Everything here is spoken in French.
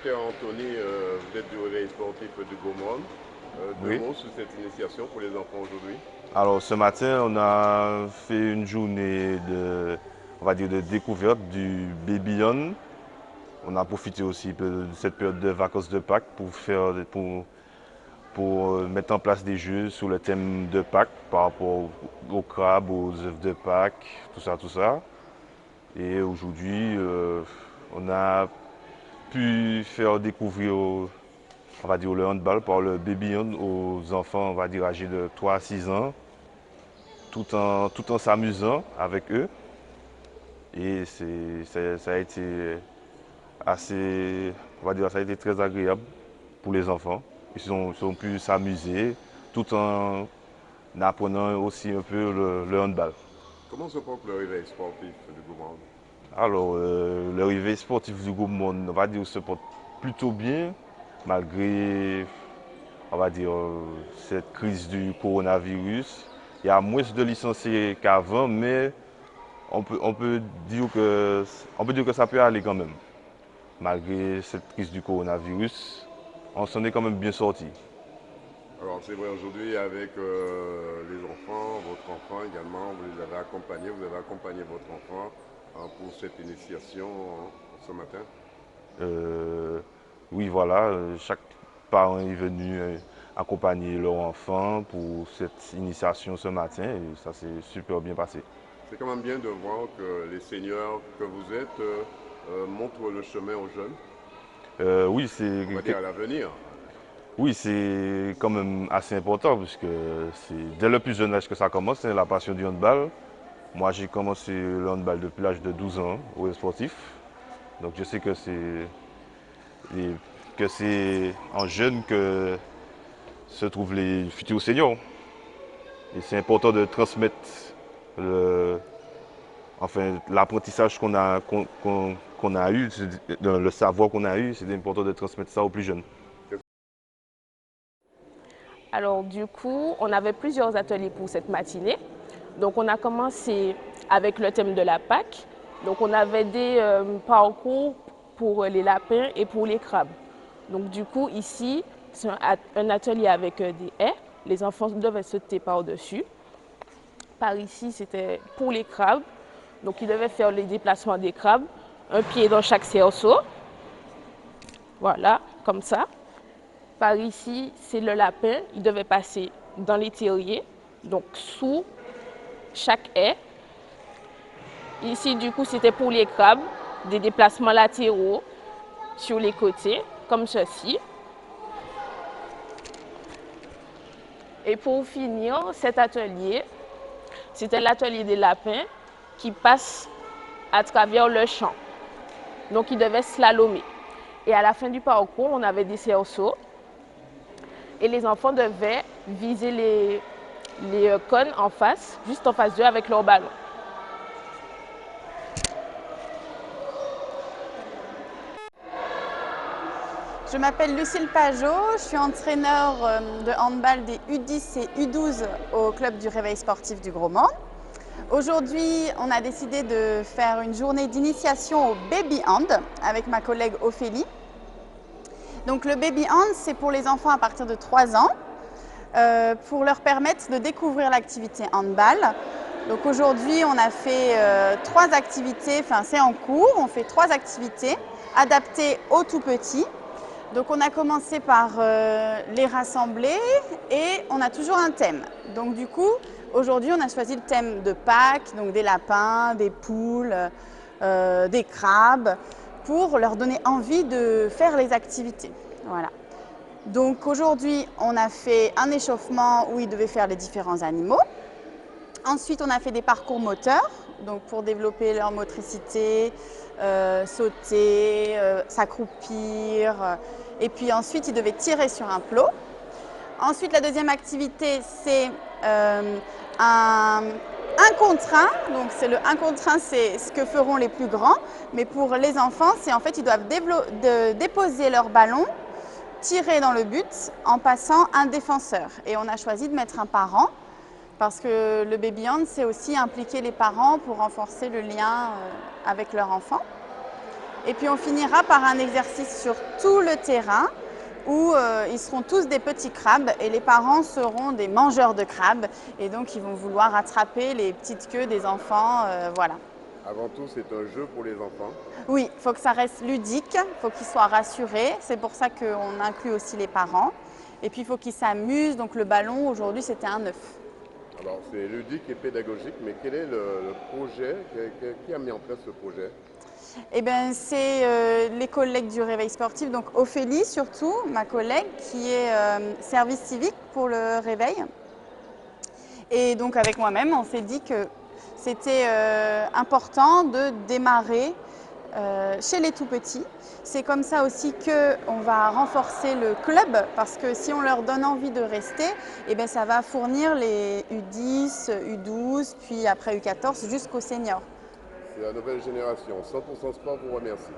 Docteur Anthony, vous êtes du réveil sportif du Gaumont. Deux Oui. mots sur cette initiation pour les enfants aujourd'hui. Alors ce matin, on a fait une journée on va dire, de découverte du Baby On. On a profité aussi de cette période de vacances de Pâques pour mettre en place des jeux sur le thème de Pâques par rapport aux crabes, aux œufs de Pâques, tout ça, tout ça. Et aujourd'hui, on a pu faire découvrir, on va dire, le handball par le Baby On aux enfants, on va dire, âgés de 3 à 6 ans, tout en s'amusant avec eux. Et ça a été assez, on va dire, ça a été très agréable pour les enfants. Ils ont pu s'amuser tout en apprenant aussi un peu le handball. Comment se porte le réveil sportif du Gaumont? Alors, le réveil sportif du groupe Monde, on va dire, se porte plutôt bien, malgré, on va dire, cette crise du coronavirus. Il y a moins de licenciés qu'avant, mais on peut on peut dire que ça peut aller quand même. Malgré cette crise du coronavirus, on s'en est quand même bien sorti. Alors c'est vrai aujourd'hui avec les enfants, votre enfant également, vous avez accompagné votre enfant pour cette initiation ce matin. Euh, oui, voilà, chaque parent est venu accompagner leur enfant pour cette initiation ce matin et ça s'est super bien passé. C'est quand même bien de voir que les seniors que vous êtes montrent le chemin aux jeunes, Oui, on va dire à l'avenir. oui, c'est quand même assez important puisque c'est dès le plus jeune âge que ça commence, c'est la passion du handball. Moi, j'ai commencé le handball depuis l'âge de 12 ans au sportif. Donc, je sais et- que c'est en jeune que se trouvent les futurs seniors. Et c'est important de transmettre le, enfin, l'apprentissage qu'on a eu, le savoir qu'on a eu, c'est important de transmettre ça aux plus jeunes. Alors du coup, on avait plusieurs ateliers pour cette matinée. Donc on a commencé avec le thème de la Pâque. Donc on avait des parcours pour les lapins et pour les crabes. Donc du coup ici, c'est un atelier avec des haies. Les enfants devaient sauter par-dessus. Par ici, c'était pour les crabes. Donc ils devaient faire les déplacements des crabes, un pied dans chaque cerceau. Voilà, comme ça. Par ici, c'est le lapin. Il devait passer dans les terriers, donc sous chaque haie. Ici, du coup, c'était pour les crabes, des déplacements latéraux sur les côtés, comme ceci. Et pour finir cet atelier, c'était l'atelier des lapins qui passe à travers le champ. Donc, ils devaient slalomer. Et à la fin du parcours, on avait des cerceaux. Et les enfants devaient viser les cônes en face, juste en face d'eux avec leur ballon. Je m'appelle Lucille Pajot, je suis entraîneur de handball des U10 et U12 au club du Réveil sportif du Gros Mans. Aujourd'hui, on a décidé de faire une journée d'initiation au Baby Hand avec ma collègue Ophélie. Donc le Baby Hand, c'est pour les enfants à partir de 3 ans, pour leur permettre de découvrir l'activité handball. Donc aujourd'hui, on a fait 3 activités, enfin c'est en cours, on fait 3 activités adaptées aux tout petits. Donc on a commencé par les rassembler et on a toujours un thème. Donc du coup, aujourd'hui on a choisi le thème de Pâques, donc des lapins, des poules, des crabes, pour leur donner envie de faire les activités. Voilà. Donc aujourd'hui on a fait un échauffement où ils devaient faire les différents animaux. Ensuite on a fait des parcours moteurs, donc pour développer leur motricité, sauter, s'accroupir. Et puis ensuite, ils devaient tirer sur un plot. Ensuite, la deuxième activité, c'est un contre 1. Donc, le 1 contre 1, c'est ce que feront les plus grands. Mais pour les enfants, c'est en fait, ils doivent déposer leur ballon, tirer dans le but en passant un défenseur. Et on a choisi de mettre un parent parce que le Baby Hand, c'est aussi impliquer les parents pour renforcer le lien avec leur enfant. Et puis on finira par un exercice sur tout le terrain où ils seront tous des petits crabes et les parents seront des mangeurs de crabes et donc ils vont vouloir attraper les petites queues des enfants, voilà. Avant tout, c'est un jeu pour les enfants. Oui, il faut que ça reste ludique, il faut qu'ils soient rassurés, c'est pour ça qu'on inclut aussi les parents. Et puis il faut qu'ils s'amusent, donc le ballon aujourd'hui c'était un œuf. Alors c'est ludique et pédagogique, mais quel est le projet? Qui a mis en place ce projet? Eh bien, c'est les collègues du Réveil Sportif, donc Ophélie surtout, ma collègue, qui est service civique pour le Réveil. Et donc avec moi-même, on s'est dit que c'était important de démarrer chez les tout-petits. C'est comme ça aussi qu'on va renforcer le club, parce que si on leur donne envie de rester, eh bien, ça va fournir les U10, U12, puis après U14 jusqu'aux seniors. C'est la nouvelle génération. 100% Sport vous remercie.